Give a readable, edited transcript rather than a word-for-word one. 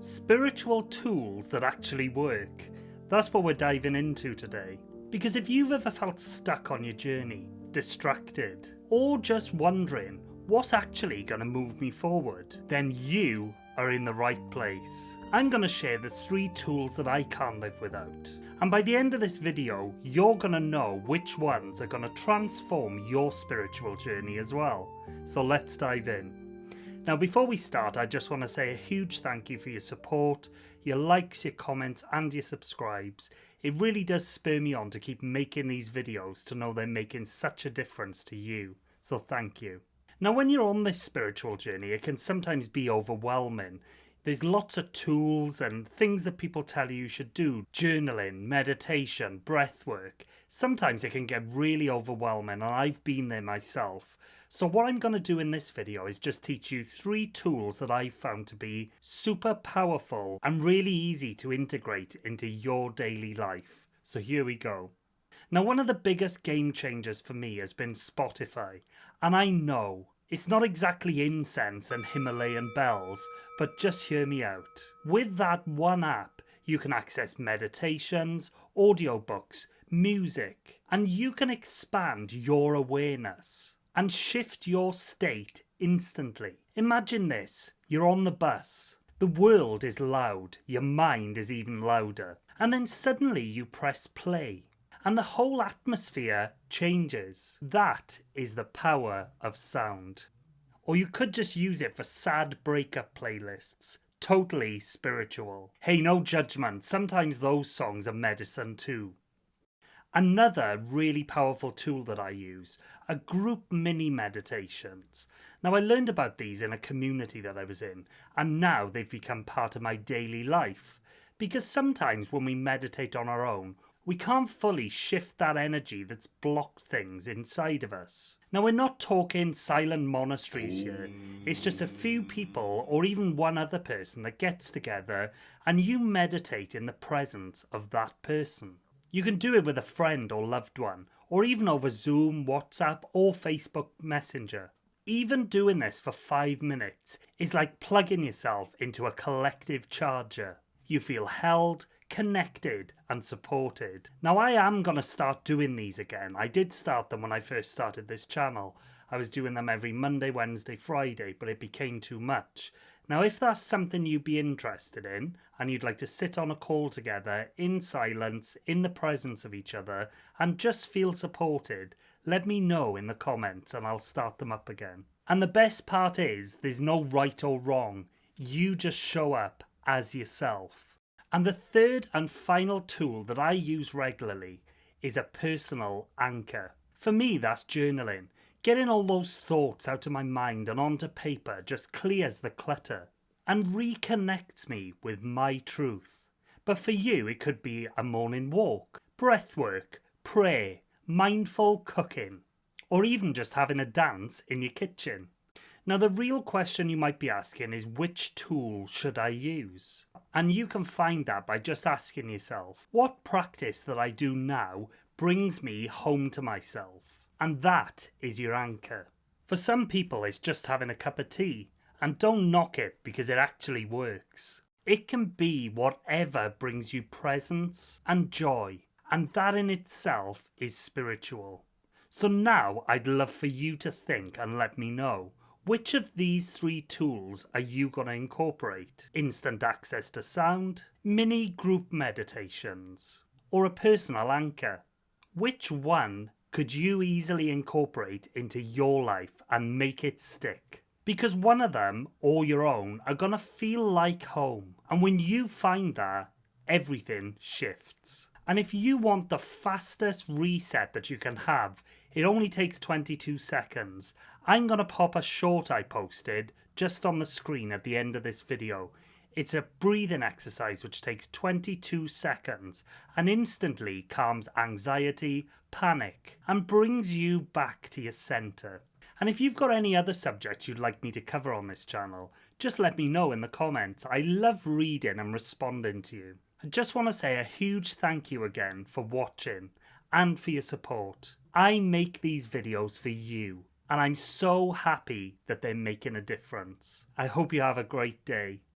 Spiritual tools that actually work. That's what we're diving into today. Because if you've ever felt stuck on your journey, distracted, or just wondering what's actually going to move me forward, then you are in the right place. I'm going to share the 3 tools that I can't live without. And by the end of this video, you're going to know which ones are going to transform your spiritual journey as well. So let's dive in. Now before we start, I just want to say a huge thank you for your support, your likes, your comments and your subscribes. It really does spur me on to keep making these videos to know they're making such a difference to you. So thank you. Now when you're on this spiritual journey, it can sometimes be overwhelming. There's lots of tools and things that people tell you should do. Journaling, meditation, breathwork. Sometimes it can get really overwhelming and I've been there myself. So what I'm going to do in this video is just teach you 3 tools that I've found to be super powerful and really easy to integrate into your daily life. So here we go. Now one of the biggest game changers for me has been Spotify. And I know it's not exactly incense and Himalayan bells, but just hear me out. With that one app, you can access meditations, audiobooks, music, and you can expand your awareness and shift your state instantly. Imagine this, you're on the bus. The world is loud, your mind is even louder, and then suddenly you press play. And the whole atmosphere changes. That is the power of sound. Or you could just use it for sad breakup playlists. Totally spiritual. Hey, no judgment. Sometimes those songs are medicine too. Another really powerful tool that I use are group mini meditations. Now I learned about these in a community that I was in, and now they've become part of my daily life. Because sometimes when we meditate on our own, we can't fully shift that energy that's blocked things inside of us. Now we're not talking silent monasteries here. It's just a few people or even one other person that gets together and you meditate in the presence of that person. You can do it with a friend or loved one, or even over Zoom, WhatsApp or Facebook Messenger. Even doing this for 5 minutes is like plugging yourself into a collective charger. You feel held, connected and supported. Now I am going to start doing these again. I did start them when I first started this channel. I was doing them every Monday, Wednesday, Friday, but it became too much. Now if that's something you'd be interested in and you'd like to sit on a call together in silence, in the presence of each other and just feel supported, let me know in the comments and I'll start them up again. And the best part is there's no right or wrong. You just show up as yourself. And the third and final tool that I use regularly is a personal anchor. For me, that's journaling. Getting all those thoughts out of my mind and onto paper just clears the clutter and reconnects me with my truth. But for you, it could be a morning walk, breathwork, prayer, mindful cooking, or even just having a dance in your kitchen. Now the real question you might be asking is which tool should I use? And you can find that by just asking yourself, what practice that I do now brings me home to myself? And that is your anchor. For some people it's just having a cup of tea, and don't knock it because it actually works. It can be whatever brings you presence and joy, and that in itself is spiritual. So now I'd love for you to think and let me know. Which of these 3 tools are you going to incorporate? Instant access to sound, mini group meditations, or a personal anchor? Which one could you easily incorporate into your life and make it stick? Because one of them or your own are going to feel like home. And when you find that, everything shifts. And if you want the fastest reset that you can have, it only takes 22 seconds. I'm going to pop a short I posted just on the screen at the end of this video. It's a breathing exercise which takes 22 seconds and instantly calms anxiety, panic, and brings you back to your center. And if you've got any other subjects you'd like me to cover on this channel, just let me know in the comments. I love reading and responding to you. I just want to say a huge thank you again for watching and for your support. I make these videos for you and I'm so happy that they're making a difference. I hope you have a great day.